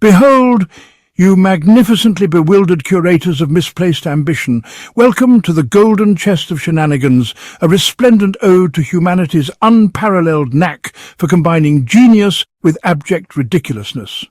Behold, you magnificently bewildered curators of misplaced ambition, welcome to the golden chest of shenanigans, a resplendent ode to humanity's unparalleled knack for combining genius with abject ridiculousness.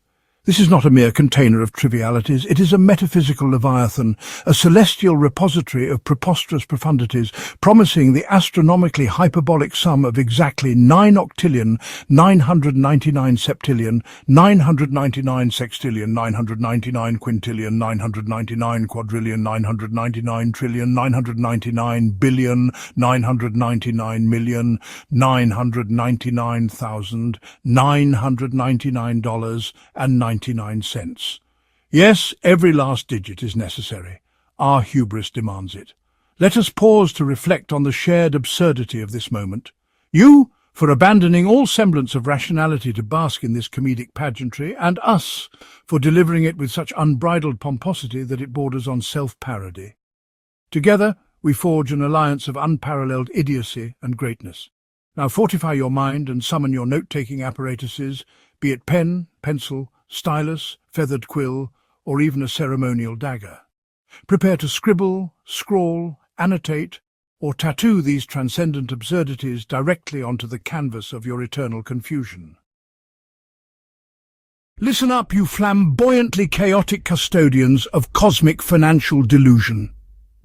This is not a mere container of trivialities, it is a metaphysical leviathan, a celestial repository of preposterous profundities, promising the astronomically hyperbolic sum of exactly 9 octillion, 999 septillion, 999 sextillion, 999 quintillion, 999 quadrillion, 999 trillion, 999 billion, 999 million, 999,999 dollars and 99 cents. Yes, every last digit is necessary. Our hubris demands it. Let us pause to reflect on the shared absurdity of this moment. You, for abandoning all semblance of rationality to bask in this comedic pageantry, and us, for delivering it with such unbridled pomposity that it borders on self-parody. Together, we forge an alliance of unparalleled idiocy and greatness. Now fortify your mind and summon your note-taking apparatuses, be it pen, pencil, stylus, feathered quill, or even a ceremonial dagger. Prepare to scribble, scrawl, annotate, or tattoo these transcendent absurdities directly onto the canvas of your eternal confusion. Listen up, you flamboyantly chaotic custodians of cosmic financial delusion.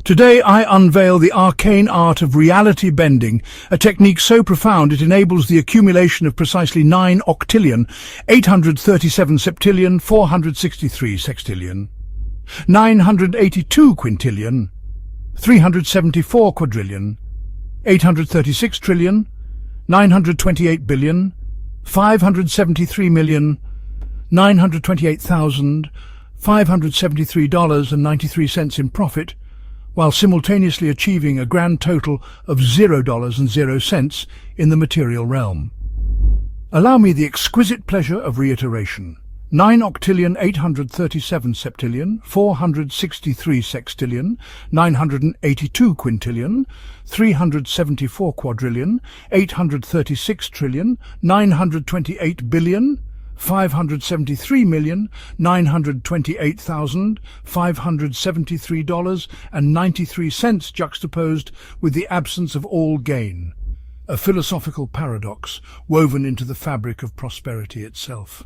Today I unveil the arcane art of reality bending, a technique so profound it enables the accumulation of precisely 9 octillion, 837 septillion, 463 sextillion, 982 quintillion, 374 quadrillion, 836 trillion, 928 billion, 573 million, 928,573 dollars and 93 cents in profit, while simultaneously achieving a grand total of $0 in the material realm. Allow me the exquisite pleasure of reiteration. 9 octillion, 837 septillion, 463 sextillion, 982 quintillion, 374 quadrillion, 836 trillion, 928 billion, 573,928,573 dollars and 93 cents juxtaposed with the absence of all gain, a philosophical paradox woven into the fabric of prosperity itself.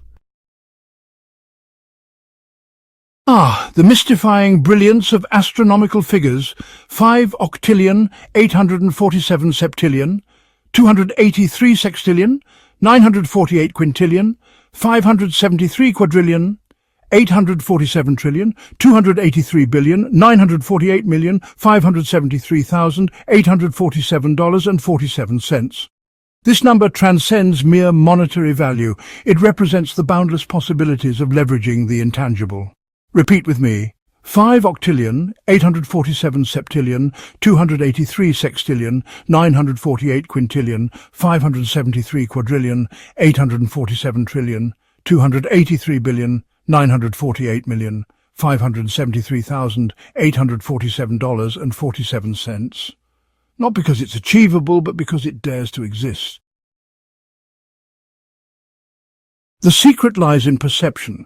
The mystifying brilliance of astronomical figures: 5 octillion, 847 septillion, 283 sextillion, 948 quintillion, 573 quadrillion, 847 trillion, 283 billion, 948 million, 573,847 dollars and 47 cents. This number transcends mere monetary value. It represents the boundless possibilities of leveraging the intangible. Repeat with me. 5 octillion, 847 septillion, 283 sextillion, 948 quintillion, 573 quadrillion, 847 trillion, 283 billion, 948 million, 573,847 dollars and 47 cents. Not because it's achievable, but because it dares to exist. The secret lies in perception.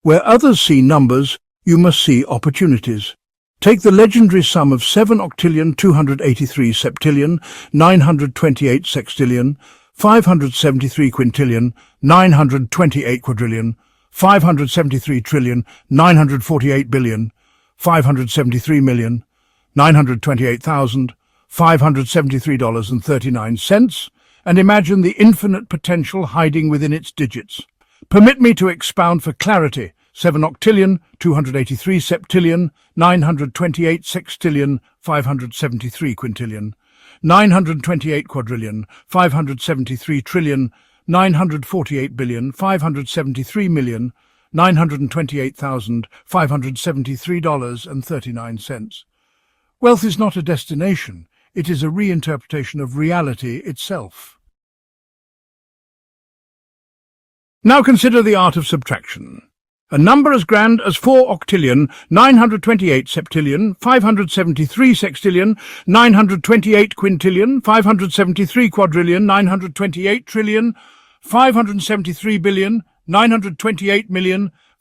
Where others see numbers, you must see opportunities. Take the legendary sum of 7 octillion, 283 septillion, 928 sextillion, 573 quintillion, 928 quadrillion, 573 trillion, 948 billion, 573 million, 928,573 dollars and 39 cents, and imagine the infinite potential hiding within its digits. Permit me to expound for clarity. 7 octillion, 283 septillion, 928 sextillion, 573 quintillion, 928 quadrillion, 573 trillion, 948 billion, 573 million, 928,573 dollars and 39 cents. Wealth is not a destination, it is a reinterpretation of reality itself. Now consider the art of subtraction. A number as grand as 4 octillion, 928 septillion, 573 sextillion, 928 quintillion, 573 quadrillion, 928 trillion, 573 billion, 928 million,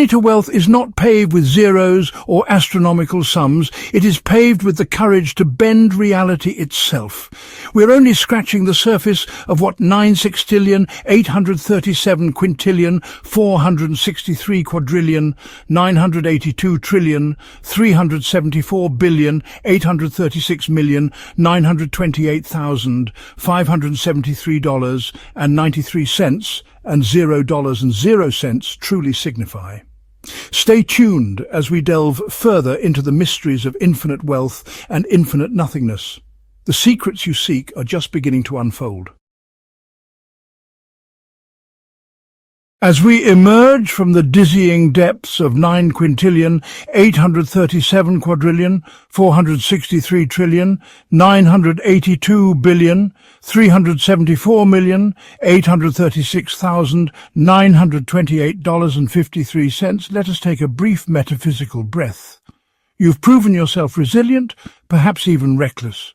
journey to wealth is not paved with zeros or astronomical sums. It is paved with the courage to bend reality itself. We're only scratching the surface of what 9 sextillion, 837 quintillion, 463 quadrillion, 982 trillion, 374 billion, 836 million, 928,573 $93 and $0.00 truly signify. Stay tuned as we delve further into the mysteries of infinite wealth and infinite nothingness. The secrets you seek are just beginning to unfold. As we emerge from the dizzying depths of 9 quintillion, 837 quadrillion, 463 trillion, 982 billion, 374 million, $836,928.53, let us take a brief metaphysical breath. You've proven yourself resilient, perhaps even reckless.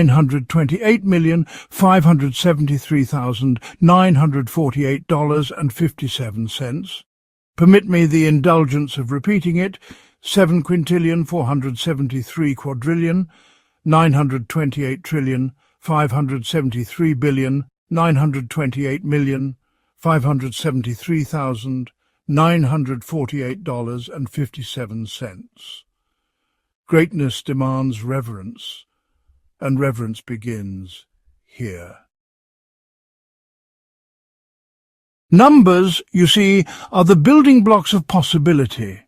$928,573,948.57. Permit me the indulgence of repeating it: 7,573,573,928,948,948.57. Greatness demands reverence, and reverence begins here. Numbers, you see, are the building blocks of possibility.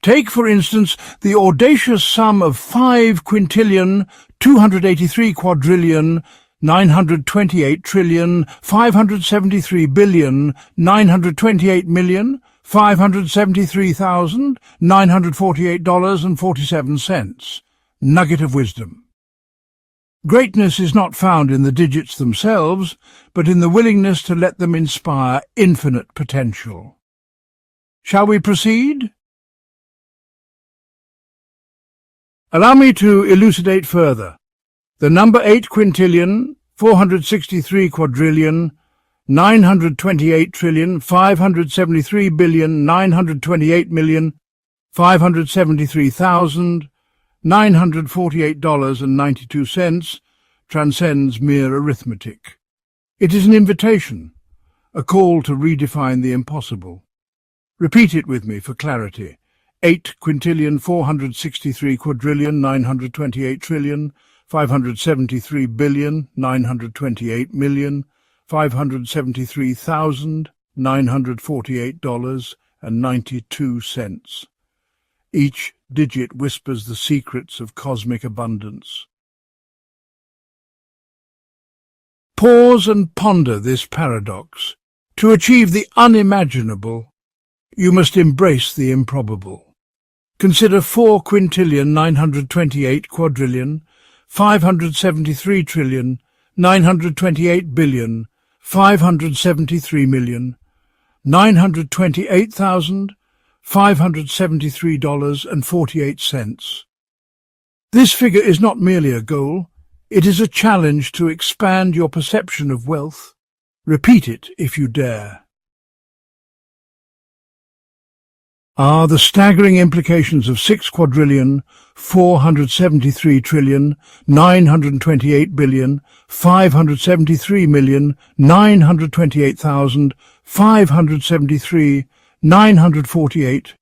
Take, for instance, the audacious sum of 5,573,573,948,948.47. Nugget of wisdom. Greatness is not found in the digits themselves, but in the willingness to let them inspire infinite potential. Shall we proceed? Allow me to elucidate further. The number 8 quintillion, 463 quadrillion, 928 trillion, 573 billion, 928 million, $573,948.92 transcends mere arithmetic. It is an invitation, a call to redefine the impossible. Repeat it with me for clarity. 8 quintillion, 463 quadrillion, 928 trillion, 573 billion, 928 million, $573,948.92. Each digit whispers the secrets of cosmic abundance. Pause and ponder this paradox. To achieve the unimaginable, you must embrace the improbable. Consider 4 quintillion, 928 quadrillion, 573 trillion, 928 billion, 573 million, $928,573.48. This figure is not merely a goal, it is a challenge to expand your perception of wealth. Repeat it if you dare. The staggering implications of 6 quadrillion, 473 trillion, 928 billion, 573 million, 928,573, 948,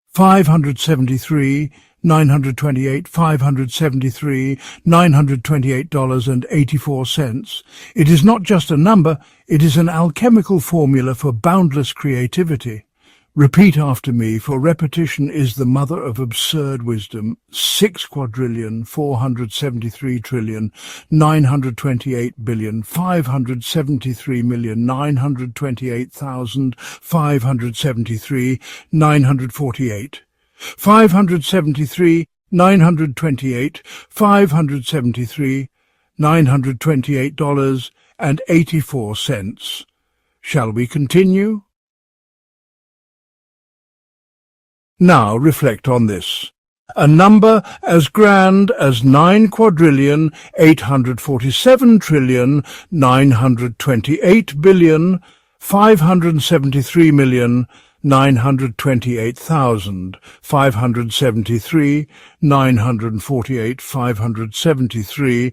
573, 928, 573, $928.84. It is not just a number, it is an alchemical formula for boundless creativity. Repeat after me, for repetition is the mother of absurd wisdom. 6 quadrillion, 473 trillion, 928 billion, 573 million, 928,573, 948. 573, 928, 573, $928.84. Shall we continue? Now reflect on this. A number as grand as 9 quadrillion, 847 trillion, 928 billion, 573 million, 928,573, 948, 573,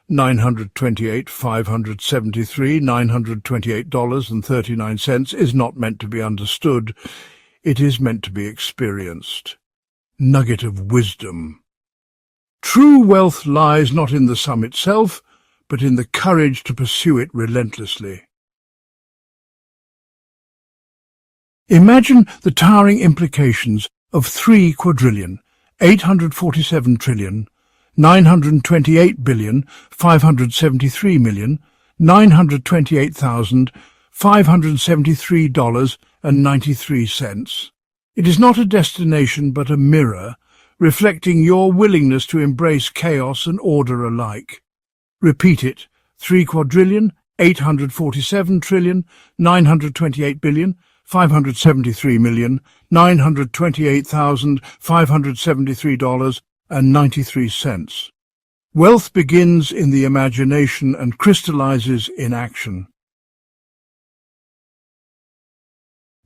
928, 573, $928.39 is not meant to be understood. It is meant to be experienced. Nugget of wisdom. True wealth lies not in the sum itself, but in the courage to pursue it relentlessly. Imagine the towering implications of 3 quadrillion, 847 trillion, 928 billion, 573 million, $928,573.93. It is not a destination but a mirror, reflecting your willingness to embrace chaos and order alike. Repeat it. 3 quadrillion, 847 trillion, 928 billion, 573 million, $928,573.93. Wealth begins in the imagination and crystallizes in action.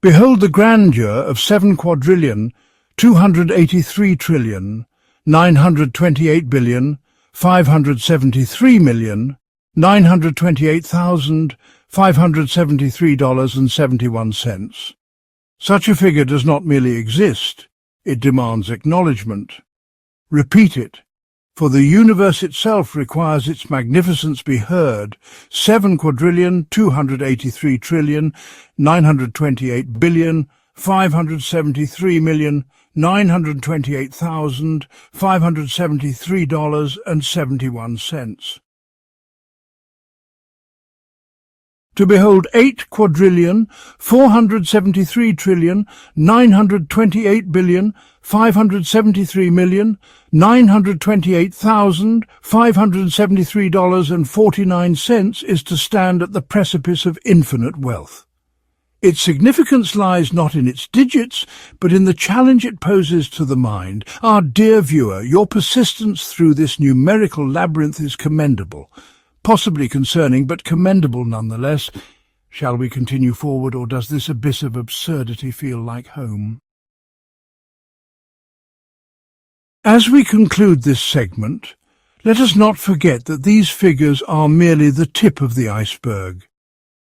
Behold the grandeur of 7 quadrillion, 283 trillion, 928 billion, 573 million, $928,573.71. Such a figure does not merely exist, it demands acknowledgement. Repeat it, for the universe itself requires its magnificence be heard. 7 quadrillion, 283 trillion, 928 billion, 573 million, $928,573.71. To behold 8 quadrillion, 473 trillion, 928 billion, 573 million, $928,573.49 is to stand at the precipice of infinite wealth. Its significance lies not in its digits, but in the challenge it poses to the mind. Our dear viewer, your persistence through this numerical labyrinth is commendable. Possibly concerning, but commendable nonetheless. Shall we continue forward, or does this abyss of absurdity feel like home? As we conclude this segment, let us not forget that these figures are merely the tip of the iceberg.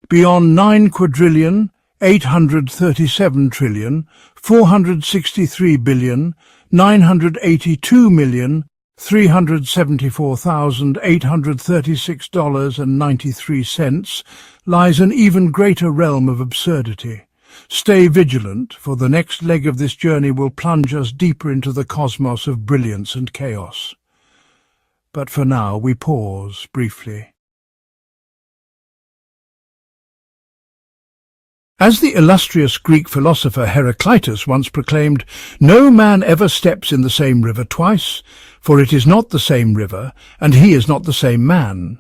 Beyond 9 quadrillion, 837 trillion, 463 billion, 982 million, $374,836.93 lies an even greater realm of absurdity. Stay vigilant, for the next leg of this journey will plunge us deeper into the cosmos of brilliance and chaos. But for now, we pause briefly. As the illustrious Greek philosopher Heraclitus once proclaimed, "No man ever steps in the same river twice, for it is not the same river, and he is not the same man."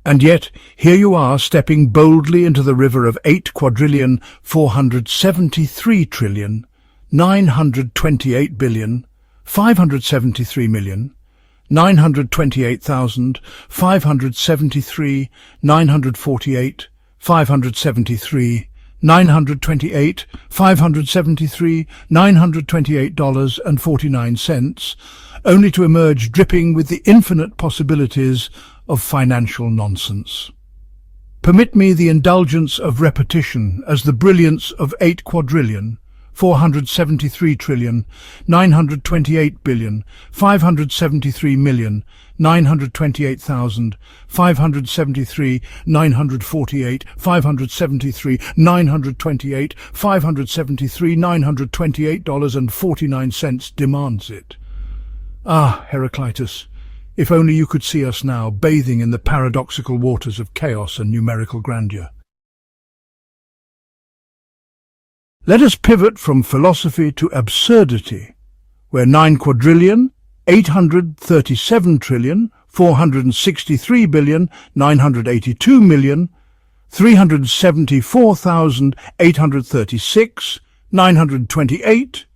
And yet, here you are stepping boldly into the river of 8 quadrillion, 473 trillion, 928 billion, 573 million, $928,573, 948, 573, $928,573, $928.49, only to emerge dripping with the infinite possibilities of financial nonsense. Permit me the indulgence of repetition as the brilliance of 8 quadrillion, 473 trillion, 928 billion, 573 million, 928,573, 948, 573, 928, 573, $928.49 demands it. Ah, Heraclitus, if only you could see us now, bathing in the paradoxical waters of chaos and numerical grandeur. Let us pivot from philosophy to absurdity, where 9 quadrillion, 837 trillion, 463 billion, 982 million, 374,836, 928,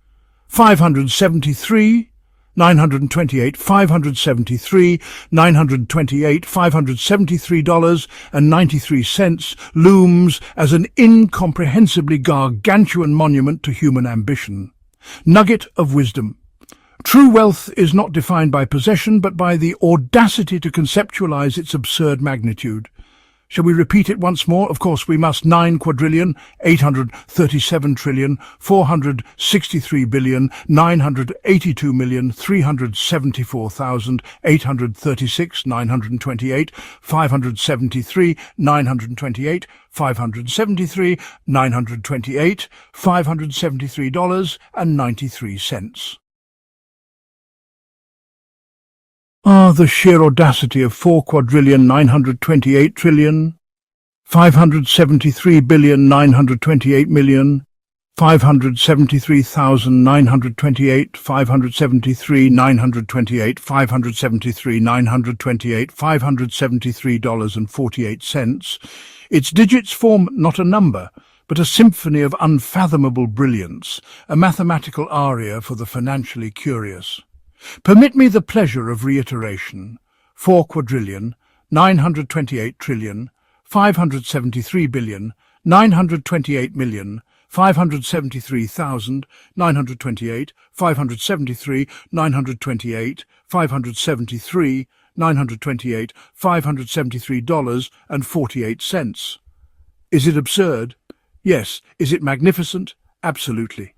573, 928, 573, $928, $573.93 looms as an incomprehensibly gargantuan monument to human ambition. Nugget of wisdom. True wealth is not defined by possession, but by the audacity to conceptualize its absurd magnitude. Shall we repeat it once more? Of course we must. 9 quadrillion, 837 trillion, 463 billion, 982 million, 374,836, 928, 573, 928, 573, 928, $573.93. Ah, the sheer audacity of 4 quadrillion, 928 trillion, 573 billion, 928 million, 573,928, 573, 928, 573, 928, $573.48. Its digits form not a number, but a symphony of unfathomable brilliance, a mathematical aria for the financially curious. Permit me the pleasure of reiteration. 4 quadrillion, 928 trillion, 573 billion, 928 million, 573,928, 573, 928, 573, 928, $573.48. Is it absurd? Yes. Is it magnificent? Absolutely.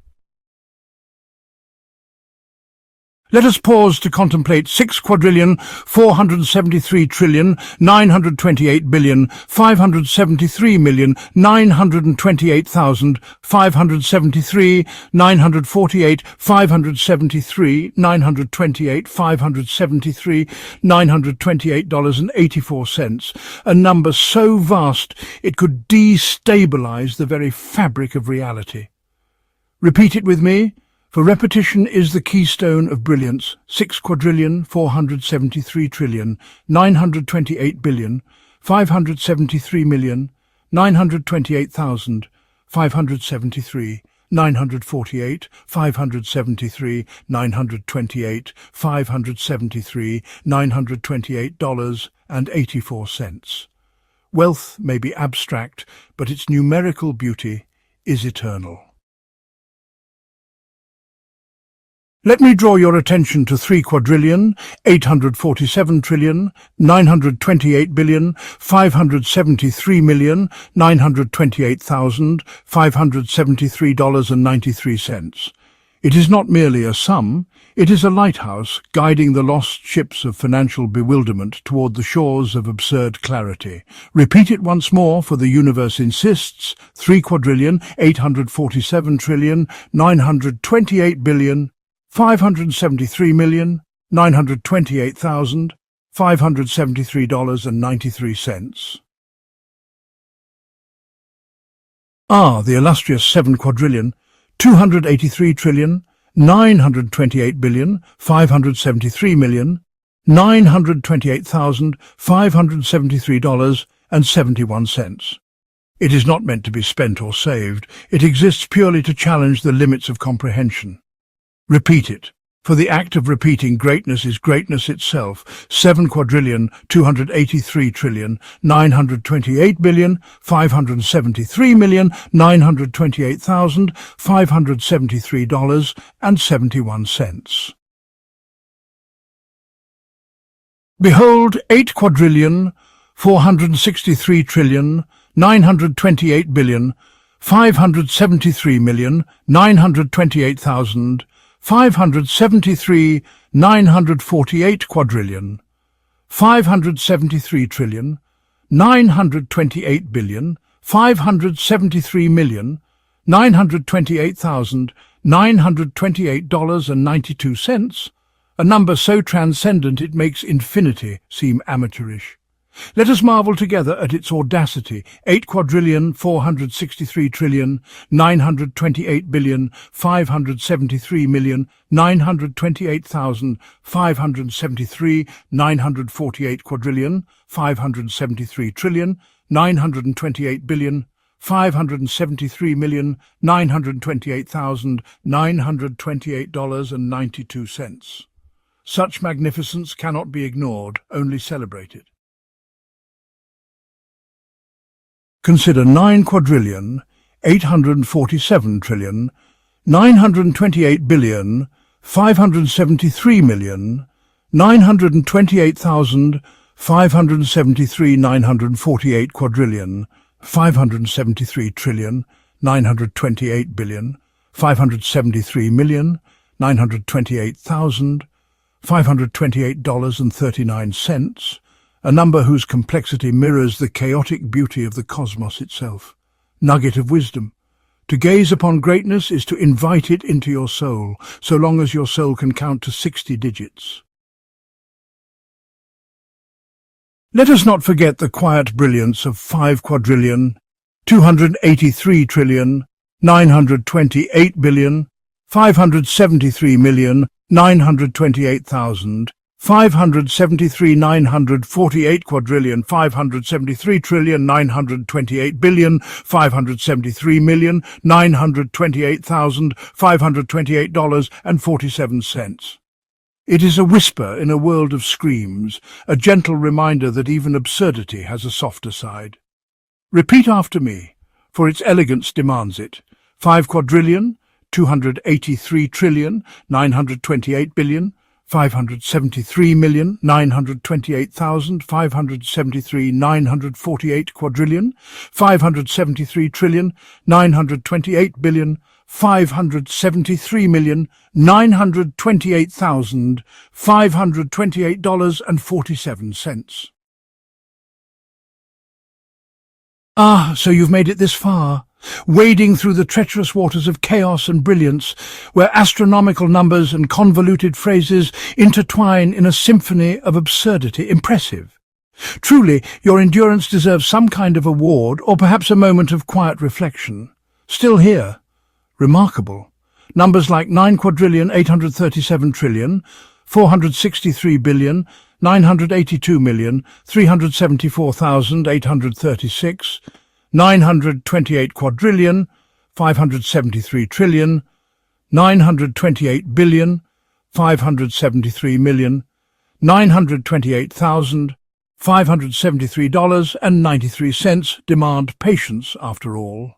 Let us pause to contemplate 6 quadrillion, 473 trillion, 928 billion, 573 million, 928,573, 948, 573, 928, 573, $928.84, a number so vast it could destabilize the very fabric of reality. Repeat it with me. For repetition is the keystone of brilliance. 6 quadrillion, 473 trillion, 928 billion, 573 million, 928,573, 948, 573, 928, 573, $928.84. Wealth may be abstract, but its numerical beauty is eternal. Let me draw your attention to 3 quadrillion, 847 trillion, 928 billion, 573 million, $928,573.93. It is not merely a sum, it is a lighthouse guiding the lost ships of financial bewilderment toward the shores of absurd clarity. Repeat it once more, for the universe insists. 3 quadrillion, 847 trillion, 928 billion, $573,928,573.93. The illustrious 7 quadrillion, 283 trillion, 928 billion, 573 million, $928,573.71. It is not meant to be spent or saved. It exists purely to challenge the limits of comprehension. Repeat it, for the act of repeating greatness is greatness itself. 7 quadrillion, 283 trillion, 928 billion, 573 million, $928,573.71. Behold, 8 quadrillion, 463 trillion, 928 billion, 573 million, 928,573, 948 quadrillion, 573 trillion, 928 billion, 573 million, $928,928.92, a number so transcendent it makes infinity seem amateurish. Let us marvel together at its audacity. 8 quadrillion, 463 trillion, 928 billion, 573 million, 928,573, 948 quadrillion, 573 trillion, 928 billion, 573 million, $928,928.92. Such magnificence cannot be ignored, only celebrated. Consider 9 quadrillion, 847 trillion, 928 billion, 573 million, 928,573, 948 quadrillion, 573 trillion, 928 billion, 573 million, $928,528.39, a number whose complexity mirrors the chaotic beauty of the cosmos itself. Nugget of wisdom. To gaze upon greatness is to invite it into your soul, so long as your soul can count to 60 digits. Let us not forget the quiet brilliance of 5 quadrillion, 283 trillion, 928 billion, 573 million, 928,000, 573,948 quadrillion, 573,928,000,000,000, 573,928,528.47. It is a whisper in a world of screams, a gentle reminder that even absurdity has a softer side. Repeat after me, for its elegance demands it. 5 quadrillion, 283,928,000,000,000, 573,928,573,948 quadrillion, 573,928,000,000,000, 573,928,528.47. Ah, so you've made it this far, wading through the treacherous waters of chaos and brilliance, where astronomical numbers and convoluted phrases intertwine in a symphony of absurdity. Impressive. Truly, your endurance deserves some kind of award, or perhaps a moment of quiet reflection. Still here. Remarkable. Numbers like 9,837,000,000,000, 463,000,000,000, 982,374,836, 928 quadrillion, 573 trillion, 928 billion, 573 million, $928,573.93 demand patience after all.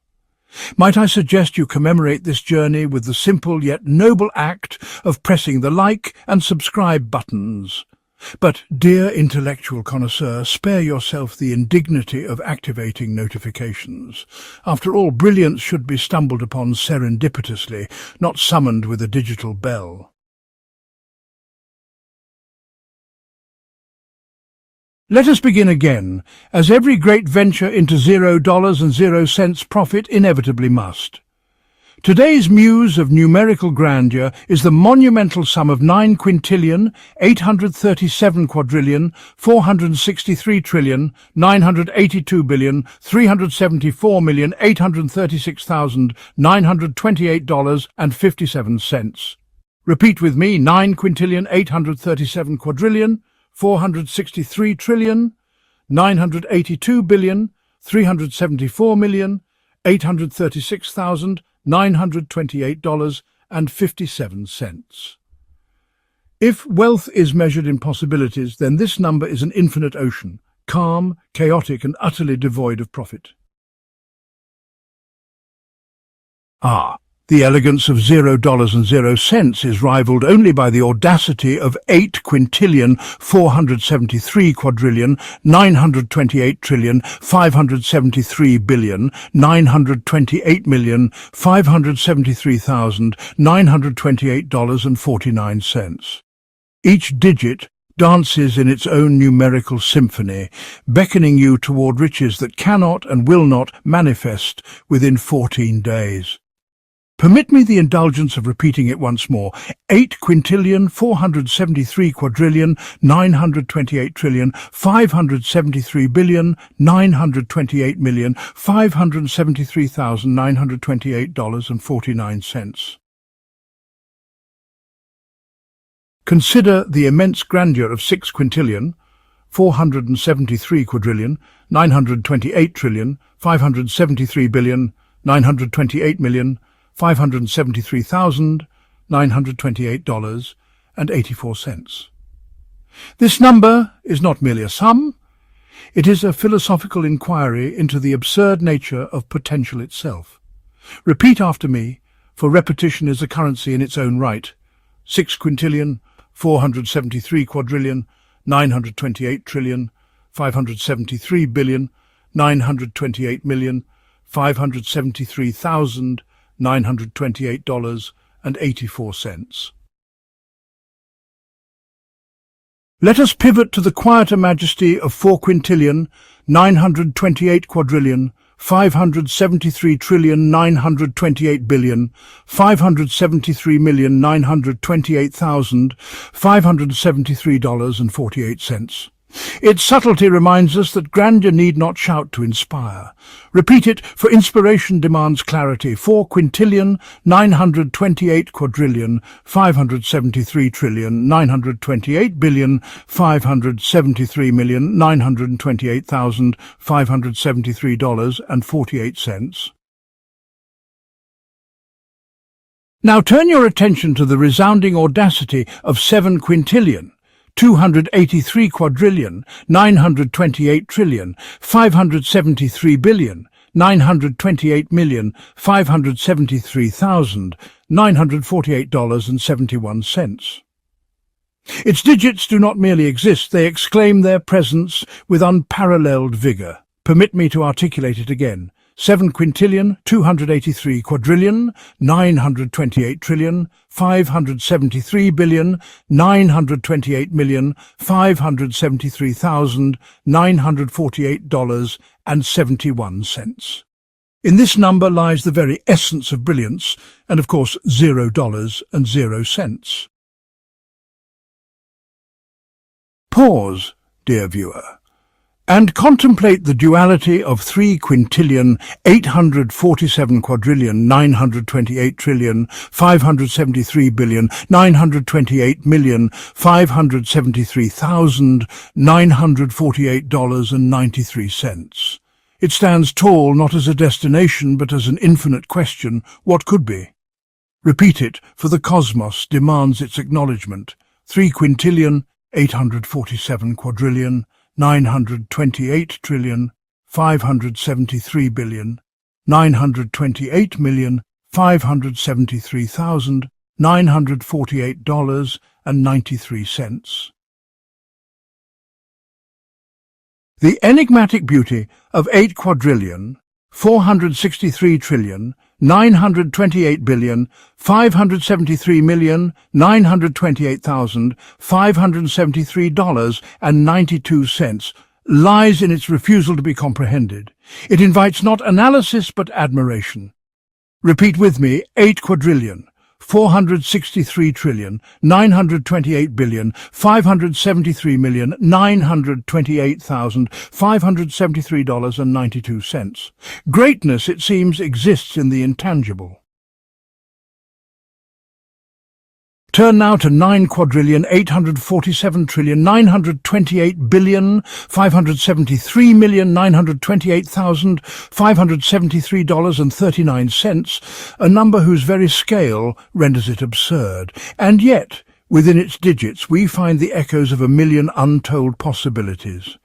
Might I suggest you commemorate this journey with the simple yet noble act of pressing the like and subscribe buttons. But, dear intellectual connoisseur, spare yourself the indignity of activating notifications. After all, brilliance should be stumbled upon serendipitously, not summoned with a digital bell. Let us begin again, as every great venture into $0 and 0 cents profit inevitably must. Today's muse of numerical grandeur is the monumental sum of 9,837,836,928,927.57. Repeat with me: 9,837,836,928,927.57. If wealth is measured in possibilities, then this number is an infinite ocean, calm, chaotic, and utterly devoid of profit. The elegance of $0 and 0 cents is rivaled only by the audacity of 8 quintillion, 473,928,573,928.49. Each digit dances in its own numerical symphony, beckoning you toward riches that cannot and will not manifest within 14 days. Permit me the indulgence of repeating it once more: 8 quintillion, 473 quadrillion, 928 trillion, 573 billion, 928 million, $573,928.49. Consider the immense grandeur of 6 quintillion, 473 quadrillion, 928 trillion, 573 billion, 928 million, $573,928.84. This number is not merely a sum, it is a philosophical inquiry into the absurd nature of potential itself. Repeat after me, for repetition is a currency in its own right. 6 quintillion, 473 quadrillion, 928 trillion, 573 billion, 928 million, $573,928.84. Let us pivot to the quieter majesty of 4 quintillion, 928 quadrillion, 573 trillion, 928 billion, $573,928,573.48. Its subtlety reminds us that grandeur need not shout to inspire. Repeat it, for inspiration demands clarity. 4 quintillion, 928 quadrillion, 573 trillion, 928 billion, 573 million, 928,573 dollars and 48 cents. Now turn your attention to the resounding audacity of 7 quintillion. 283 quadrillion, 928 trillion, 573 billion, 928 million, 573,948 dollars and 71 cents. Its digits do not merely exist, they exclaim their presence with unparalleled vigor. Permit me to articulate it again. 7 quintillion, 283 quadrillion, 928 trillion, 573 billion, 928 million, 573,948 dollars and 71 cents. In this number lies the very essence of brilliance, and of course $0 and 0 cents. Pause, dear viewer, and contemplate the duality of 3 quintillion, 847 quadrillion, 928 trillion, 573 billion, 928 million, 573,948 dollars and 93 cents. It stands tall not as a destination but as an infinite question, what could be? Repeat it, for the cosmos demands its acknowledgement. 3 quintillion, 847 quadrillion, 928 trillion, 573 billion, 928 million, 573,948 dollars and 93 cents. The enigmatic beauty of 8 quadrillion, 463 trillion, 928 billion, 573 million, 928,573 dollars and 92 cents lies in its refusal to be comprehended. It invites not analysis but admiration. Repeat with me: 8 quadrillion, 463 trillion, 928 billion, 573 million, 928,573 dollars and 92 cents. Greatness, it seems, exists in the intangible. Turn now to 9 quadrillion, 847 trillion, 928 billion, 573 million, 928,573 dollars and 39 cents, a number whose very scale renders it absurd. And yet, within its digits, we find the echoes of a million untold possibilities.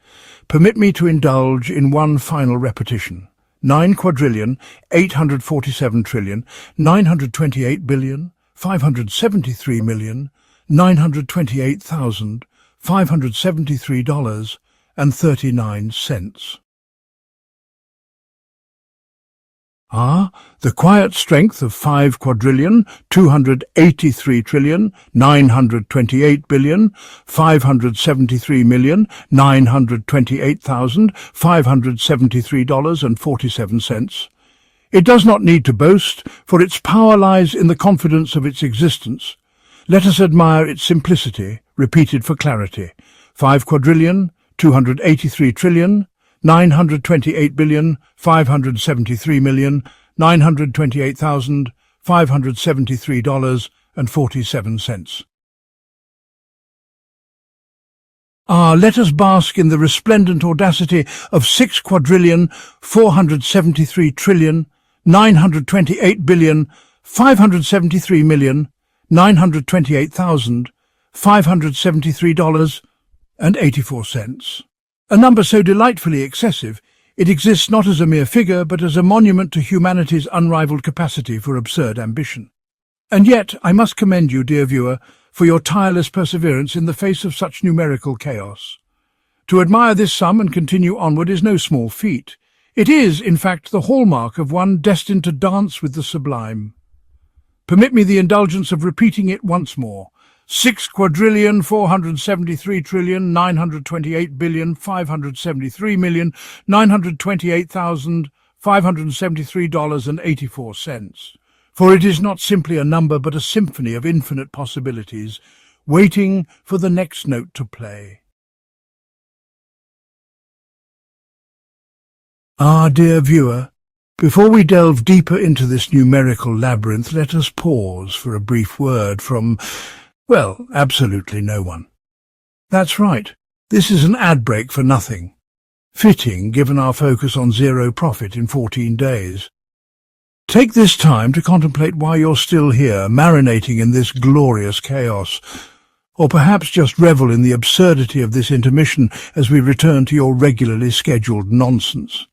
Permit me to indulge in one final repetition. 9 quadrillion, 847 trillion, 928 billion, 573 million, 928,573 dollars and 39 cents. The quiet strength of 5 quadrillion, 283 trillion, 928 billion, 573 million, 928,573 dollars and 47 cents. It does not need to boast, for its power lies in the confidence of its existence. Let us admire its simplicity, repeated for clarity. 5 quadrillion, 283 trillion, 928 billion, 573 million, 928,573 dollars and 47 cents. Let us bask in the resplendent audacity of 6 quadrillion, 473 trillion, 928 billion, 573 million, 928,573 dollars and 84 cents. A number so delightfully excessive, it exists not as a mere figure, but as a monument to humanity's unrivaled capacity for absurd ambition. And yet, I must commend you, dear viewer, for your tireless perseverance in the face of such numerical chaos. To admire this sum and continue onward is no small feat. It is, in fact, the hallmark of one destined to dance with the sublime. Permit me the indulgence of repeating it once more. 6 quadrillion, 473 trillion, 928 billion, 573 million, 928,573 dollars and 84 cents. For it is not simply a number, but a symphony of infinite possibilities, waiting for the next note to play. Dear viewer, before we delve deeper into this numerical labyrinth, let us pause for a brief word from, well, absolutely no one. That's right, this is an ad break for nothing. Fitting, given our focus on zero profit in 14 days. Take this time to contemplate why you're still here, marinating in this glorious chaos. Or perhaps just revel in the absurdity of this intermission as we return to your regularly scheduled nonsense.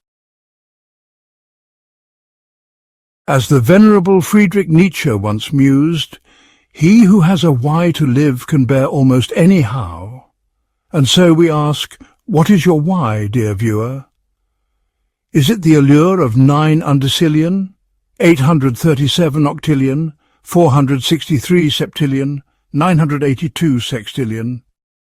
As the venerable Friedrich Nietzsche once mused, he who has a why to live can bear almost any how. And so we ask, what is your why, dear viewer? Is it the allure of 9 undecillion, 837 octillion, 463 septillion, 982 sextillion,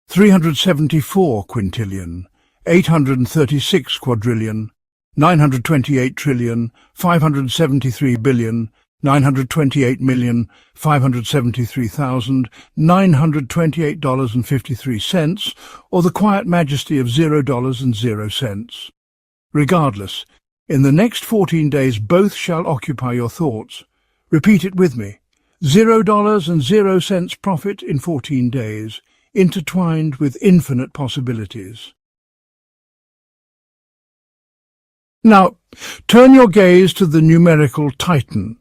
374 quintillion, 836 quadrillion, 928 trillion, 573 billion, 928,573,928.53, or the quiet majesty of $0.00. Regardless, in the next 14 days both shall occupy your thoughts. Repeat it with me. $0.00 profit in 14 days, intertwined with infinite possibilities. Now, turn your gaze to the numerical titan.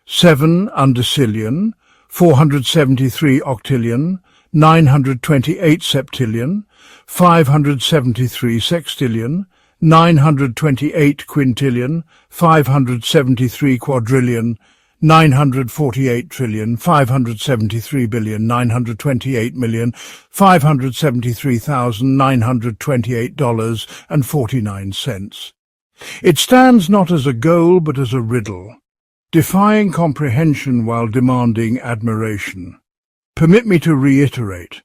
7 undecillion, 473 octillion, 928 septillion, 573 sextillion, 928 quintillion, 573 quadrillion, 948 trillion, 573 billion, 928 million, 573,928.49. It stands not as a goal but as a riddle, defying comprehension while demanding admiration. Permit me to reiterate.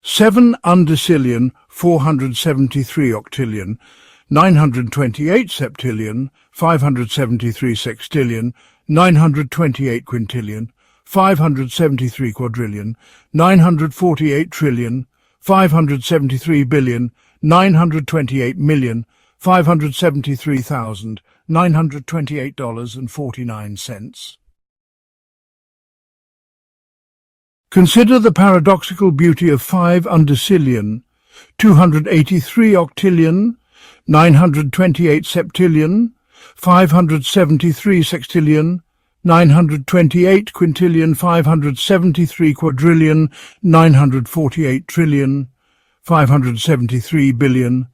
7 undecillion, 473 octillion, 928 septillion, 573 sextillion, 928 quintillion, 573 quadrillion, 948 trillion, 573 billion, 928 million, 573,928.49. Consider the paradoxical beauty of 5 undecillion, 283 octillion, 928 septillion, 573 sextillion, 928 quintillion, 573 quadrillion, 948 trillion, 573 billion,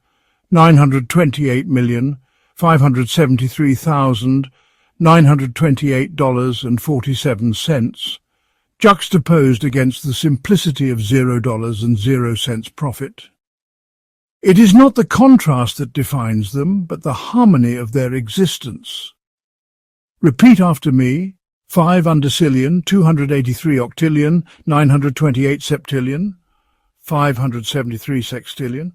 928 million, 573,928.47, juxtaposed against the simplicity of $0.00 profit. It is not the contrast that defines them, but the harmony of their existence. Repeat after me. 5 undecillion, 283 octillion, 928 septillion, 573 sextillion,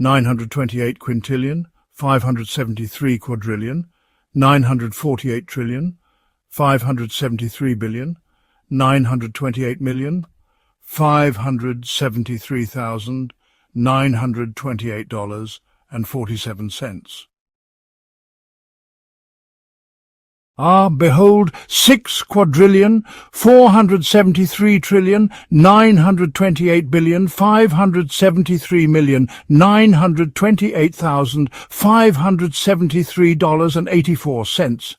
928 quintillion, 573 quadrillion, 948 trillion, 573 billion, 928 million, 573,928.47. Behold, 6 quadrillion, 473 trillion, 928 billion, 573,928,573.84.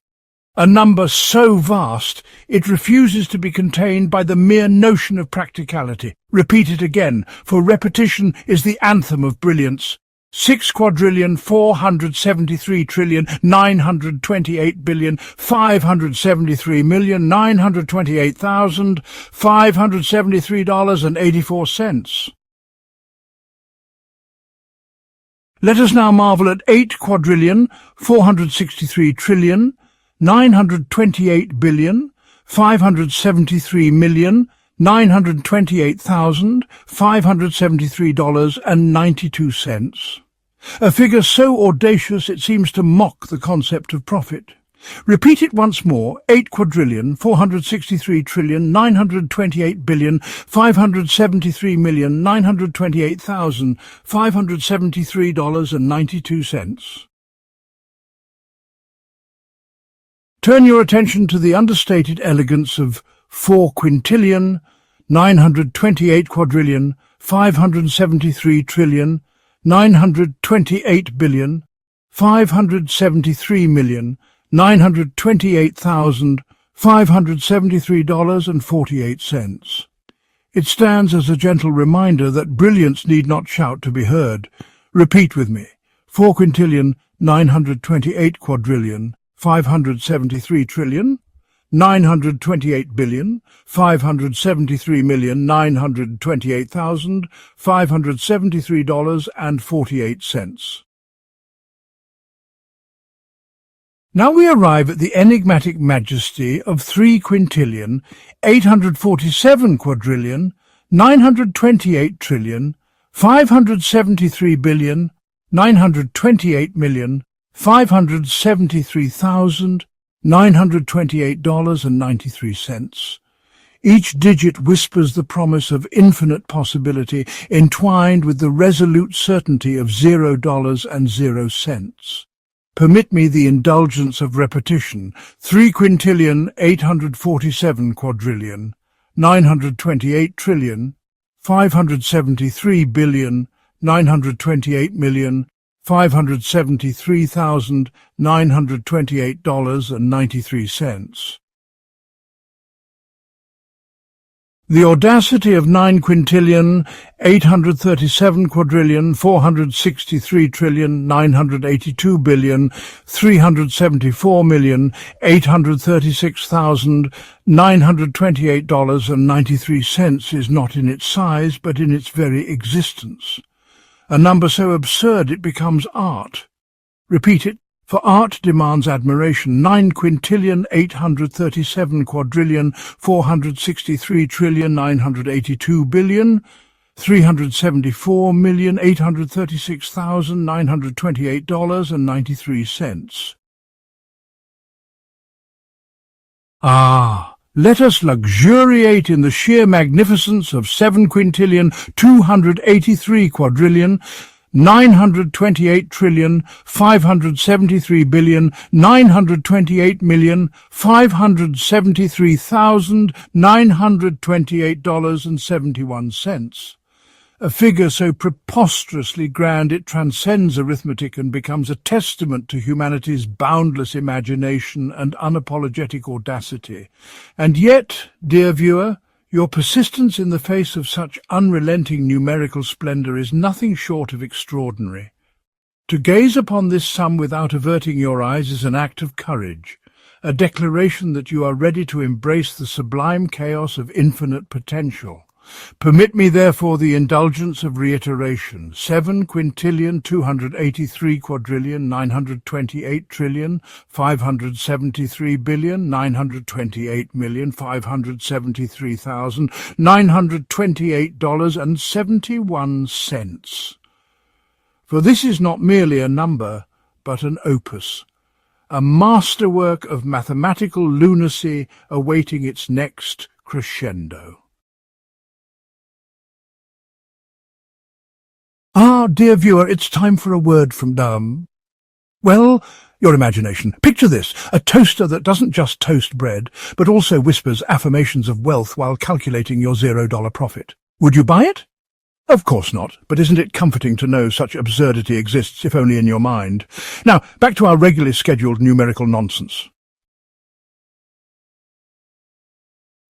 A number so vast, it refuses to be contained by the mere notion of practicality. Repeat it again, for repetition is the anthem of brilliance. 6 quadrillion, 473 trillion, 928 billion, 573,928,573.84. Let us now marvel at 8 quadrillion, 463 trillion, 928 billion, 573,928,573.92. A figure so audacious it seems to mock the concept of profit. Repeat it once more. 8 quadrillion, 463 trillion, 928 billion, 573,928,573.92. Turn your attention to the understated elegance of 4 quintillion, 928 quadrillion, 573 trillion, 928 billion, 573 million, 928,573.48. It stands as a gentle reminder that brilliance need not shout to be heard. Repeat with me. 4 quintillion, 928 quadrillion, 573 trillion, 928 billion, 573 million, 928,573.48. Now we arrive at the enigmatic majesty of 3 quintillion, 847 quadrillion, 928 trillion, 573 billion, 928 million, 573,928.93. Each digit whispers the promise of infinite possibility, entwined with the resolute certainty of $0 and 0 cents. Permit me the indulgence of repetition. 3 quintillion, 847 quadrillion, 928 trillion, 573 billion, 928 million, 573,928.93. The audacity of 9 quintillion, 837 quadrillion, 463 trillion, 982 billion, 374 million, 836,928.93 is not in its size, but in its very existence. A number so absurd it becomes art. Repeat it, for art demands admiration. 9 quintillion, 837 quadrillion, 463 trillion, 982 billion, 374 million, 836,928.93. Ah, let us luxuriate in the sheer magnificence of 7 quintillion, 283 quadrillion, 928 trillion, 573 billion, 928 million, 573,928.71. A figure so preposterously grand it transcends arithmetic and becomes a testament to humanity's boundless imagination and unapologetic audacity. And yet, dear viewer, your persistence in the face of such unrelenting numerical splendor is nothing short of extraordinary. To gaze upon this sum without averting your eyes is an act of courage, a declaration that you are ready to embrace the sublime chaos of infinite potential. Permit me, therefore, the indulgence of reiteration. 7 quintillion, 283 quadrillion, 928 trillion, 573 billion, 928 million, 573,928.71. For this is not merely a number, but an opus, a masterwork of mathematical lunacy awaiting its next crescendo. Ah, dear viewer, it's time for a word from well, your imagination. Picture this, a toaster that doesn't just toast bread, but also whispers affirmations of wealth while calculating your $0 profit. Would you buy it? Of course not, but isn't it comforting to know such absurdity exists, if only in your mind? Now, back to our regularly scheduled numerical nonsense.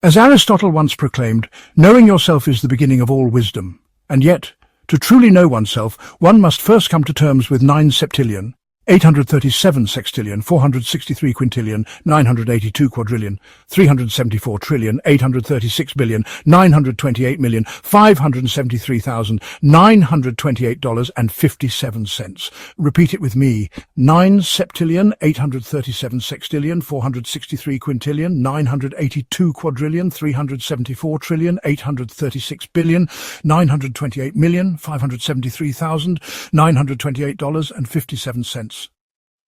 As Aristotle once proclaimed, knowing yourself is the beginning of all wisdom, and yet, to truly know oneself, one must first come to terms with 9 septillion, 837 sextillion, 463 quintillion, 982 quadrillion, 374 trillion, 836 billion, 928 million, 573,928.57. Repeat it with me. 9 septillion, 837 sextillion, 463 quintillion, 982 quadrillion, 374 trillion, 836 billion, 928 million, 573,928.57.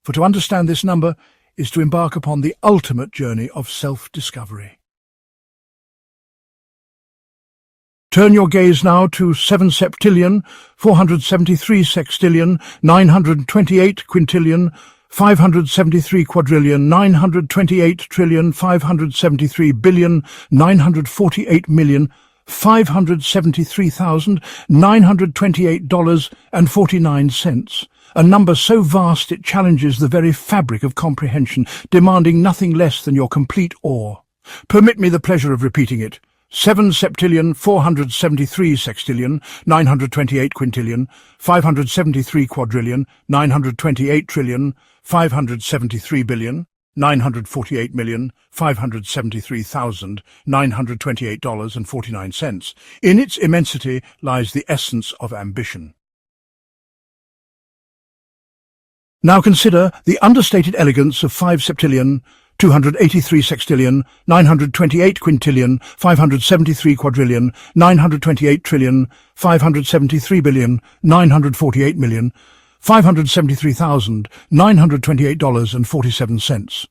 For to understand this number is to embark upon the ultimate journey of self-discovery. Turn your gaze now to 7 septillion, 473 sextillion, 928 quintillion, 573 quadrillion 928 trillion 573 billion 948 million 573,928.49, a number so vast it challenges the very fabric of comprehension, demanding nothing less than your complete awe. Permit me the pleasure of repeating it. 7 septillion 473 sextillion 928 quintillion 573 quadrillion 928 trillion 573 billion 948 million 573,928.49. In its immensity lies the essence of ambition. Now consider the understated elegance of 5 septillion 283 sextillion 928 quintillion 573 quadrillion 928 trillion 573 billion 948 million 573,928.47.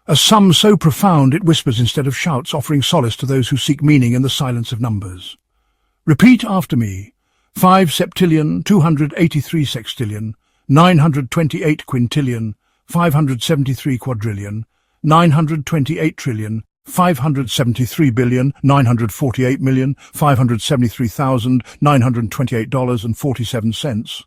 A sum so profound it whispers instead of shouts, offering solace to those who seek meaning in the silence of numbers. Repeat after me. 5 septillion 283 sextillion 928 quintillion 573 quadrillion 928 trillion 573 billion 948 million 573,928.47.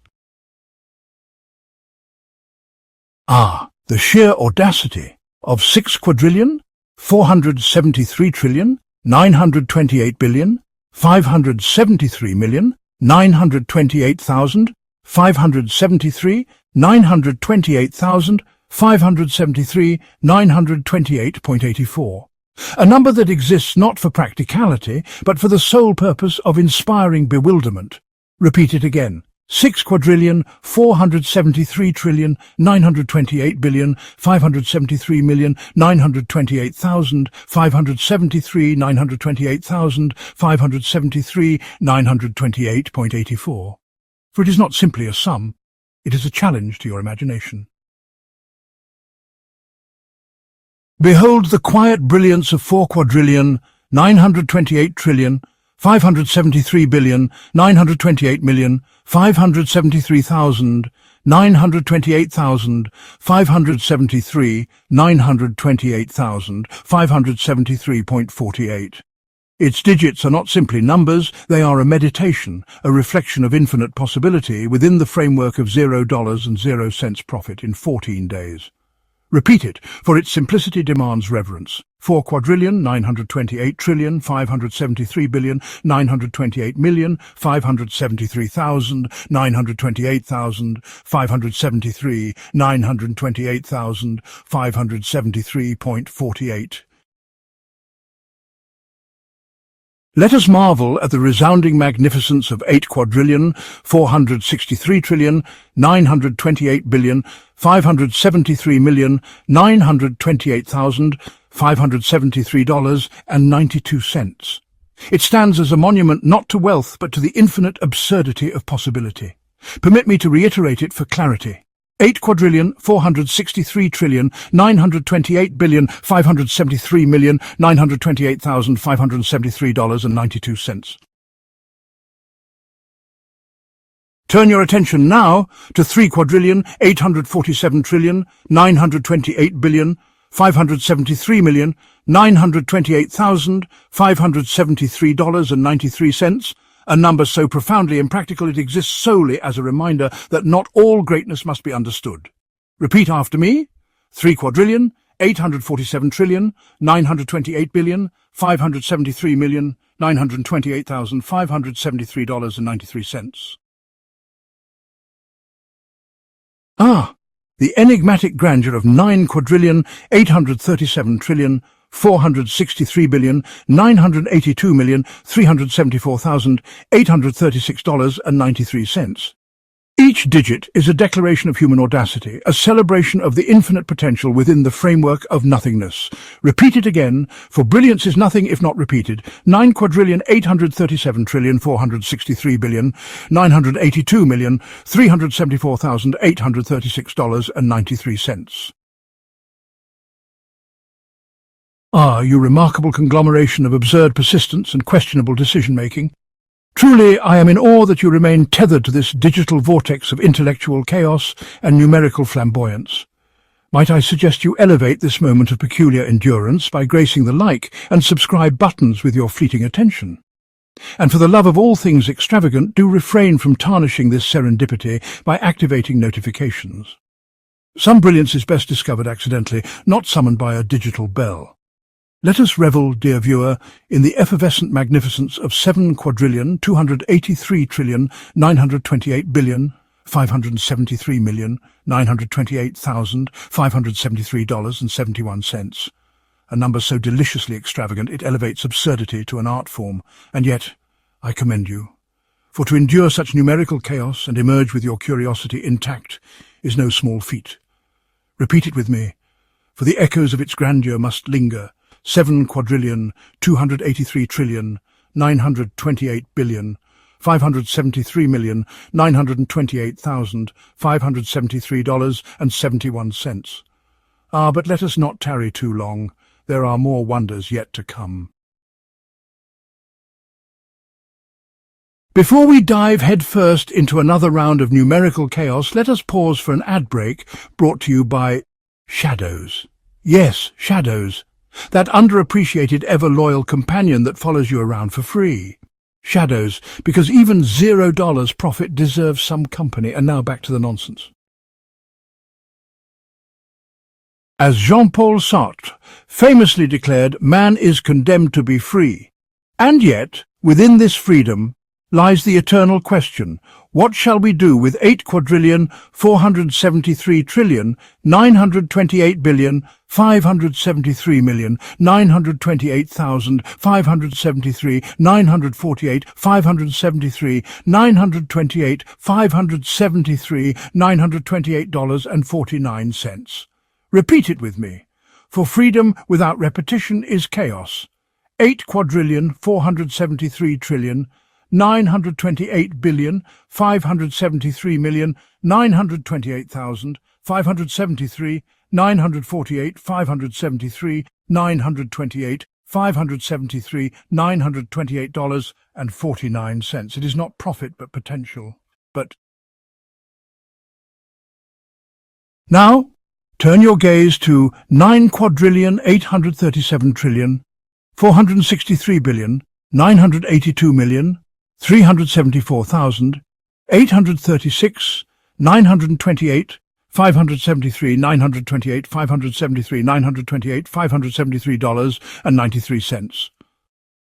Ah, the sheer audacity of 6 quadrillion 473 trillion 928 billion 573 million 928,573 928,573 928.84. A number that exists not for practicality, but for the sole purpose of inspiring bewilderment. Repeat it again. 6 quadrillion 473 trillion 928 billion 573 million 928,573 928,573 928.84. For it is not simply a sum, it is a challenge to your imagination. Behold the quiet brilliance of 4 quadrillion 928 trillion 573 billion 928 million 573,000 928,573 928,573.48. Its digits are not simply numbers, they are a meditation, a reflection of infinite possibility within the framework of $0 and 0 cents profit in 14 days. Repeat it, for its simplicity demands reverence. 4 quadrillion 928 trillion 573 billion 928 million 573,000 928,573 928,573.48. Let us marvel at the resounding magnificence of 8 quadrillion 463 trillion 928 billion 573 million 928,573 $573.92. It stands as a monument not to wealth but to the infinite absurdity of possibility. Permit me to reiterate it for clarity. 8 quadrillion 463 trillion 928 billion 573 million 928,573 $573.92. Turn your attention now to 3 quadrillion 847 trillion 928 billion 573 million 928,573 $573.93. A number so profoundly impractical it exists solely as a reminder that not all greatness must be understood. Repeat after me. 3 quadrillion 847 trillion 928 billion 573 million 928,573 $573.93. The enigmatic grandeur of 9 quadrillion 837 trillion 463 billion 982 million 374,836 $836.93. Each digit is a declaration of human audacity, a celebration of the infinite potential within the framework of nothingness. Repeat it again, for brilliance is nothing if not repeated. 9 quadrillion 837 trillion 463 billion 982 million 374,836 $836.93. You remarkable conglomeration of absurd persistence and questionable decision-making. Truly, I am in awe that you remain tethered to this digital vortex of intellectual chaos and numerical flamboyance. Might I suggest you elevate this moment of peculiar endurance by gracing the like and subscribe buttons with your fleeting attention? And for the love of all things extravagant, do refrain from tarnishing this serendipity by activating notifications. Some brilliance is best discovered accidentally, not summoned by a digital bell. Let us revel, dear viewer, in the effervescent magnificence of 7 quadrillion, 283,928,573,573.71. A number so deliciously extravagant it elevates absurdity to an art form. And yet, I commend you. For to endure such numerical chaos and emerge with your curiosity intact is no small feat. Repeat it with me, for the echoes of its grandeur must linger. 7 quadrillion, 283,928,573,573.71. Ah, but let us not tarry too long. There are more wonders yet to come. Before we dive headfirst into another round of numerical chaos, let us pause for an ad break brought to you by Shadows. Yes, Shadows. That underappreciated, ever-loyal companion that follows you around for free. Shadows, because even $0 profit deserves some company. And now back to the nonsense. As Jean-Paul Sartre famously declared, man is condemned to be free. And yet, within this freedom lies the eternal question: what shall we do with 8 quadrillion, 473 trillion, 928,573, 928,573, 928,578, $928,573.49? Repeat it with me, for freedom without repetition is chaos. 8 quadrillion, 473 trillion, 928,573,928,573, 948,573, 928,573, $928.49. It is not profit but potential. But now, turn your gaze to 9 quadrillion, 837 trillion, 463 billion, 982 million, 374,836, 928, 573, 928, 573, 928, $573.93.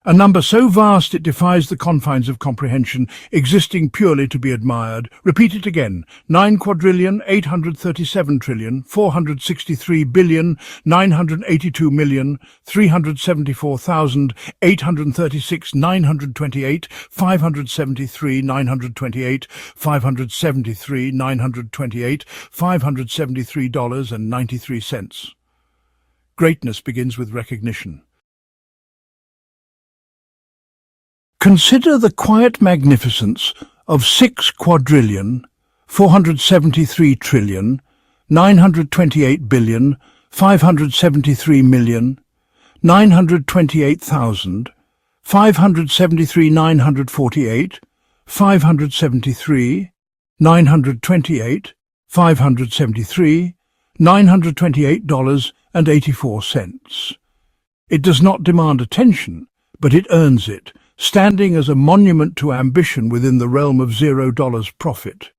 A number so vast it defies the confines of comprehension, existing purely to be admired. Repeat it again. 9 quadrillion, 837 trillion, 463 billion, 982 million, 374,836, 928, 573, 928, 573, 928, $573.93. Greatness begins with recognition. Consider the quiet magnificence of 6 quadrillion, 473 trillion, 928 billion, 573 million, 928,000, 573, 948, 573, 928, 573, $928.84. It does not demand attention, but it earns it, standing as a monument to ambition within the realm of $0 profit.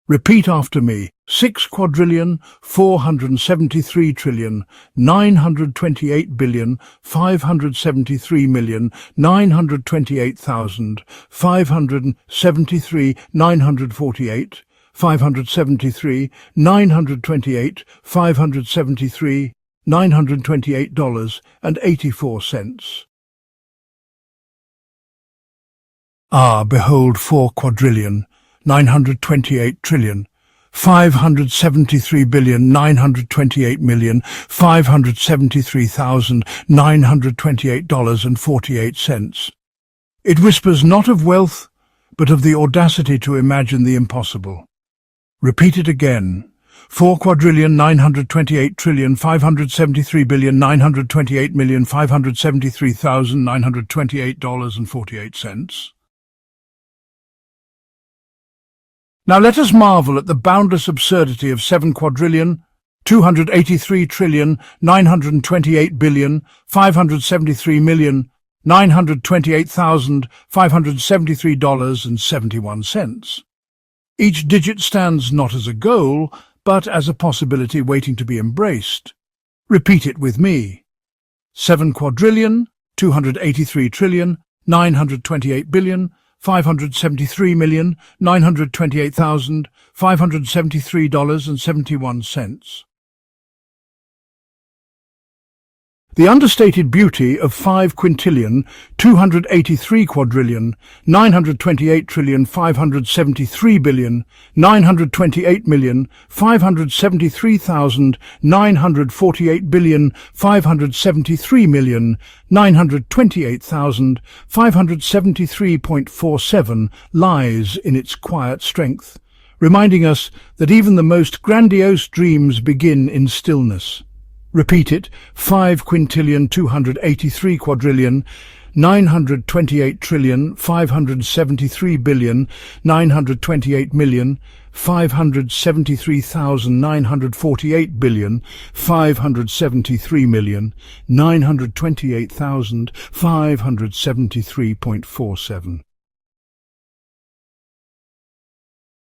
Repeat after me. 6 quadrillion, 473 trillion, 928 billion, 573 million, 928,000, 573, 948, 573, 928, 573, $928.84. Ah, behold 4 quadrillion, 928 trillion, 573 billion, 928 million, $573,928.48. It whispers not of wealth, but of the audacity to imagine the impossible. Repeat it again. 4 quadrillion, 928 trillion, 573 billion, 928 million, $573,928.48. Now let us marvel at the boundless absurdity of 7 quadrillion, $283,928,573,928,573.71. Each digit stands not as a goal, but as a possibility waiting to be embraced. Repeat it with me. 7,283,928,573,928,573.71. The understated beauty of 5,928,573,573,573,573,573,573,573.47 lies in its quiet strength, reminding us that even the most grandiose dreams begin in stillness. Repeat it. 5,928,573,573,573,573,573,573,573,573,573.47.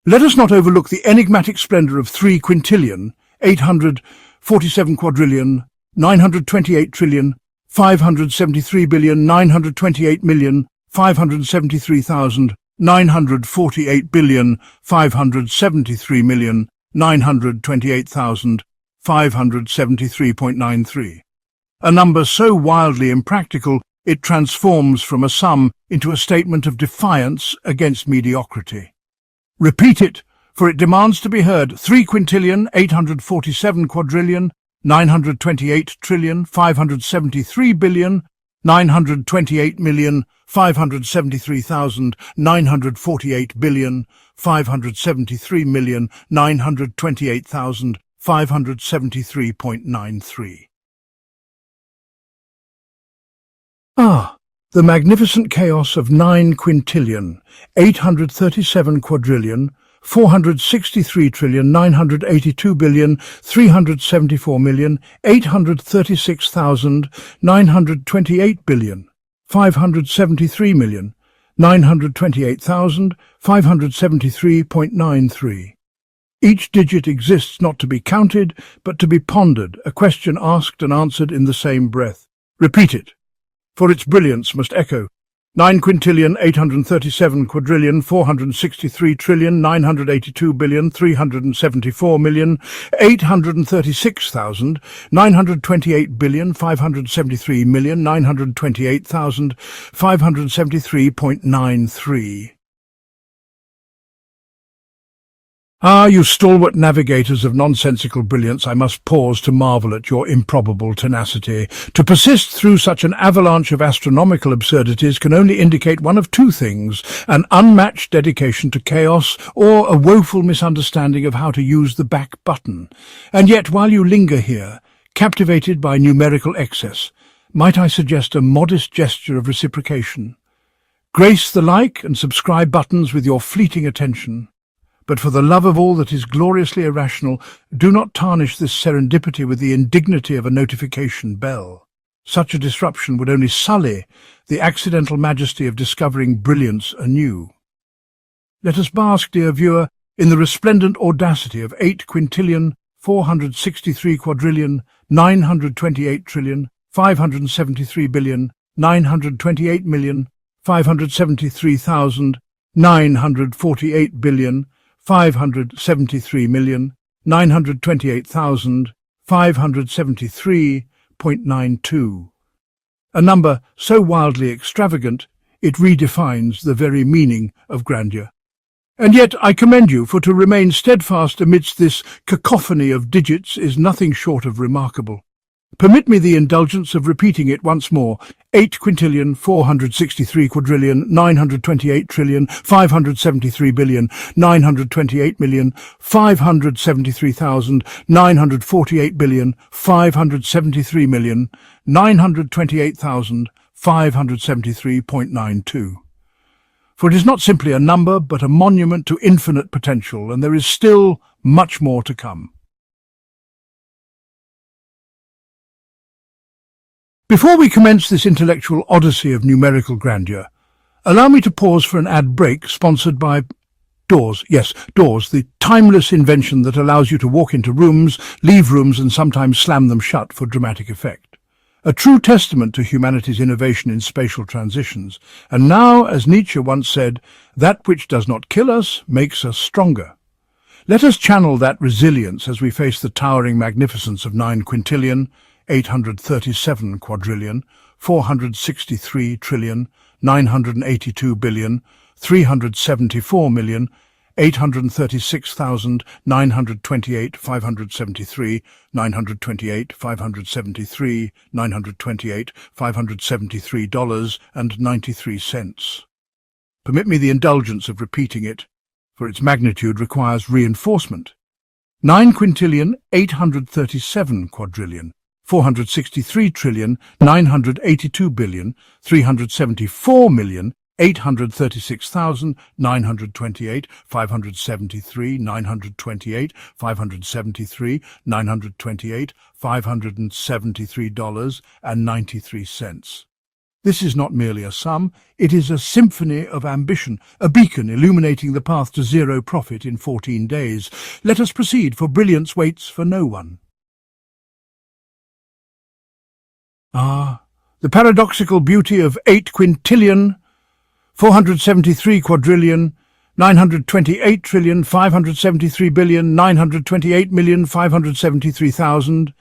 Let us not overlook the enigmatic splendor of 3 quintillion, 847 quadrillion, 928 trillion, 573 billion, 928 million, 573,000, 948 billion, 573 million, 928,000, 573.93. A number so wildly impractical, it transforms from a sum into a statement of defiance against mediocrity. Repeat it, for it demands to be heard. 3 quintillion, 847 quadrillion, 928 trillion, 573 billion, 928 million, 573,000, 948 billion, 573 million, 928,000, 573.93. The magnificent chaos of 9 quintillion, 837 quadrillion, 463 trillion, 982 billion, 374 million, 836,000, 928 billion, 573 million, 928,000, 573.93. Each digit exists not to be counted, but to be pondered, a question asked and answered in the same breath. Repeat it, for its brilliance must echo. 9 quintillion, 837 quadrillion, 463 trillion, 982 billion, 374 million, 836,000, 928 billion, 573 million, 928,000, 573.93. You stalwart navigators of nonsensical brilliance, I must pause to marvel at your improbable tenacity. To persist through such an avalanche of astronomical absurdities can only indicate one of two things: an unmatched dedication to chaos, or a woeful misunderstanding of how to use the back button. And yet, while you linger here, captivated by numerical excess, might I suggest a modest gesture of reciprocation? Grace the like and subscribe buttons with your fleeting attention. But for the love of all that is gloriously irrational, do not tarnish this serendipity with the indignity of a notification bell. Such a disruption would only sully the accidental majesty of discovering brilliance anew. Let us bask, dear viewer, in the resplendent audacity of 8 quintillion, 463 quadrillion, 928 trillion, 573 billion, 928 million, 573,000, 948 billion, 573 million, 928,000, 573.92. A number so wildly extravagant, it redefines the very meaning of grandeur. And yet I commend you, for to remain steadfast amidst this cacophony of digits is nothing short of remarkable. Permit me the indulgence of repeating it once more. 8 quintillion, 463 quadrillion, 928 trillion, 573 billion, 928 million, 573,000, 948 billion, 573 million, 928,000, 573.92. For it is not simply a number, but a monument to infinite potential, and there is still much more to come. Before we commence this intellectual odyssey of numerical grandeur, allow me to pause for an ad break sponsored by Doors. Yes, Doors, the timeless invention that allows you to walk into rooms, leave rooms, and sometimes slam them shut for dramatic effect. A true testament to humanity's innovation in spatial transitions. And now, as Nietzsche once said, that which does not kill us makes us stronger. Let us channel that resilience as we face the towering magnificence of 9 quintillion, 837 quadrillion, 463 trillion, 982 billion, 374 million, 836,928, 573, 928, 573, 928, $573.93. Permit me the indulgence of repeating it, for its magnitude requires reinforcement. 9 quintillion, 837 quadrillion, 463 trillion, 982 billion, 374 million, 836,928, 573, 928, 573, 928, $573.93. This is not merely a sum, it is a symphony of ambition, a beacon illuminating the path to zero profit in 14 days. Let us proceed, for brilliance waits for no one. The paradoxical beauty of 8 quintillion, 473 quadrillion, 928 trillion, 573 billion, 928,573,000,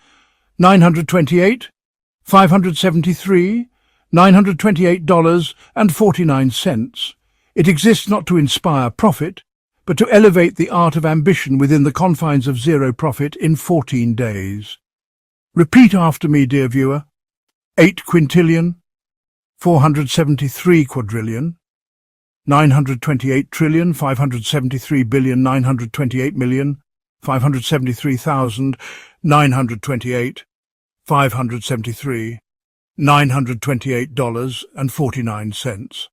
928, 573, $928.49. It exists not to inspire profit, but to elevate the art of ambition within the confines of zero profit in 14 days. Repeat after me, dear viewer. 8 quintillion, 473 quadrillion, 928 trillion, 573 billion, 928 million, 573,000, 928, 573, $928.49.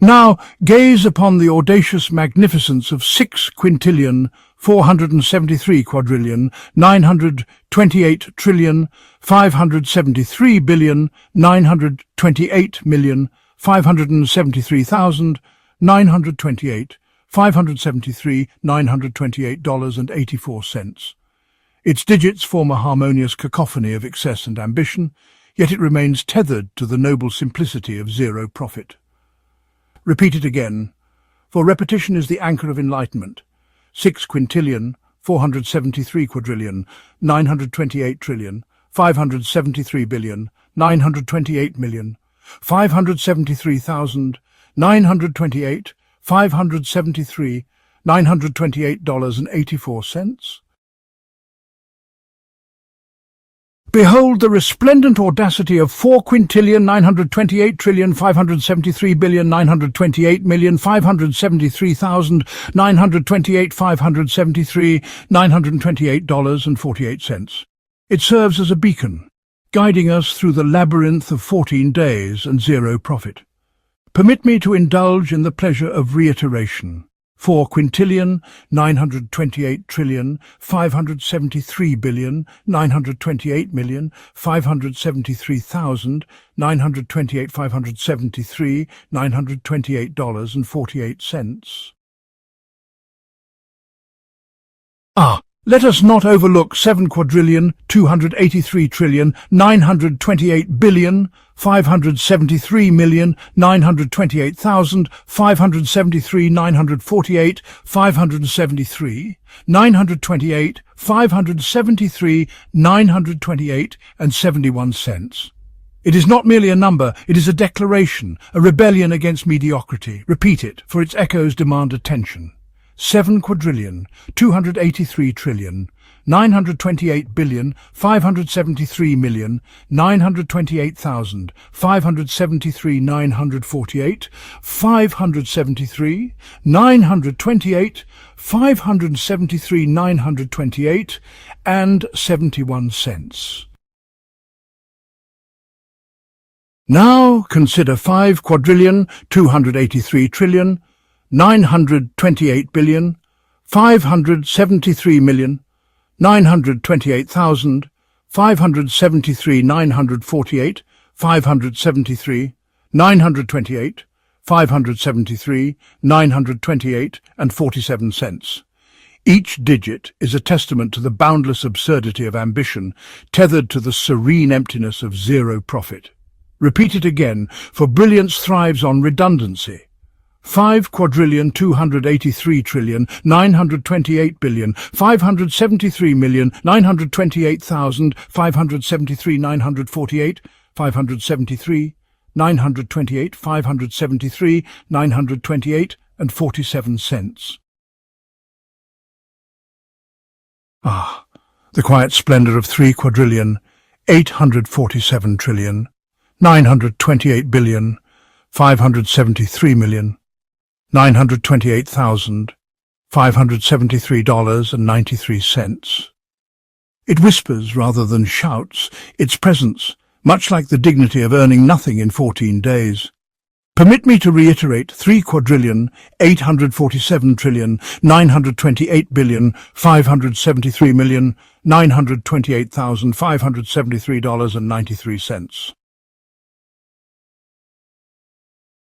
Now gaze upon the audacious magnificence of 6 quintillion, 473 quadrillion, 928 trillion, 573 billion, 928 million, 573,000, 928, 573, $928.84. Its digits form a harmonious cacophony of excess and ambition, yet it remains tethered to the noble simplicity of zero profit. Repeat it again, for repetition is the anchor of enlightenment. 6 quintillion, 473 quadrillion, 928 trillion, 573 billion, 928 million, 573,000, 928, 573, $928.84. Behold the resplendent audacity of 4 quintillion, 928 trillion, 573 billion, 928 million, 573,000, 928, 573, $928.48. It serves as a beacon, guiding us through the labyrinth of 14 days and zero profit. Permit me to indulge in the pleasure of reiteration. 4 quintillion, 928 trillion, 573 billion, 928 million, 573,000, 928, 573, $928.48. Let us not overlook 7 quadrillion, 283 trillion, 928 billion, 573 million, 928,000, 573, 948, 573, 928, 573, 928 and 71 cents. It is not merely a number, it is a declaration, a rebellion against mediocrity. Repeat it, for its echoes demand attention. 7 quadrillion, 283 trillion, 928 billion, 573 million, 928,000, 573, 948, 573, 928, 573, 928, and 71 cents. Now consider 5 quadrillion, 283 trillion, 928 billion, 573 million, 928,000, 573 948, 573 928, 573 928 and 47 cents. Each digit is a testament to the boundless absurdity of ambition, tethered to the serene emptiness of zero profit. Repeat it again, for brilliance thrives on redundancy. 5,283,928,000,573,928,573,928,573 948, 573 928, 573 928 and 47 cents. Ah, the quiet splendor of 3,847,928,573,928,573.93. It whispers rather than shouts, its presence, much like the dignity of earning nothing in 14 days. Permit me to reiterate 3,847,928,573,928,573.93.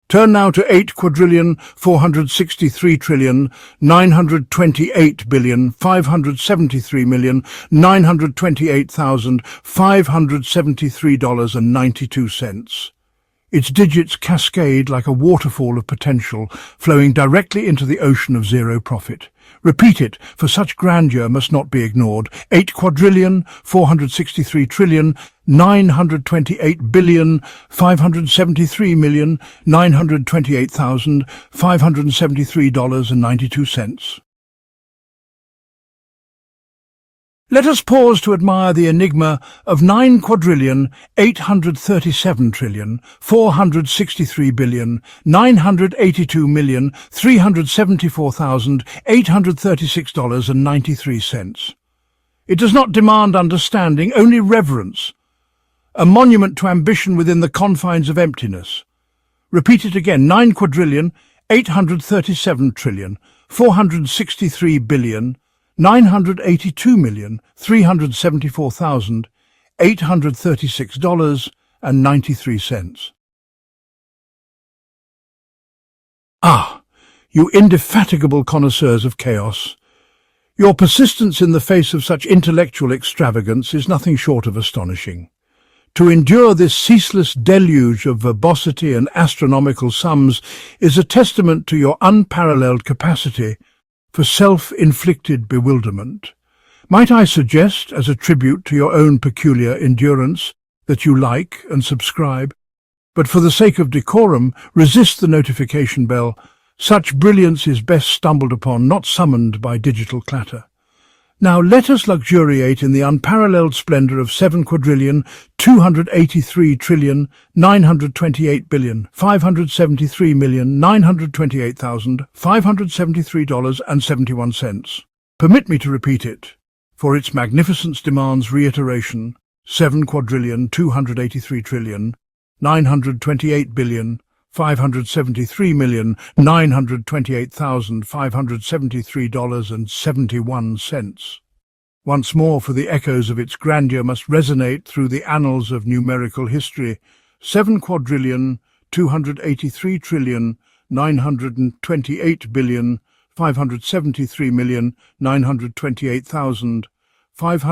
Turn now to 8,463,928,573,928,573.92. Its digits cascade like a waterfall of potential, flowing directly into the ocean of zero profit. Repeat it, for such grandeur must not be ignored. 8,463,928,573,928,573.92. Let us pause to admire the enigma of 9,433,463,982,374,836.93. It does not demand understanding, only reverence, a monument to ambition within the confines of emptiness. Repeat it again, 9,433,882,374,836.93. Ah, you indefatigable connoisseurs of chaos! Your persistence in the face of such intellectual extravagance is nothing short of astonishing. To endure this ceaseless deluge of verbosity and astronomical sums is a testament to your unparalleled capacity for self-inflicted bewilderment. Might I suggest, as a tribute to your own peculiar endurance, that you like and subscribe? But for the sake of decorum, resist the notification bell. Such brilliance is best stumbled upon, not summoned by digital clatter. Now let us luxuriate in the unparalleled splendor of 7,283,928,573,928,573.71. Permit me to repeat it, for its magnificence demands reiteration. 7,283,928,573,928,573.71. Once more, for the echoes of its grandeur must resonate through the annals of numerical history. 7,283,928,573,928,573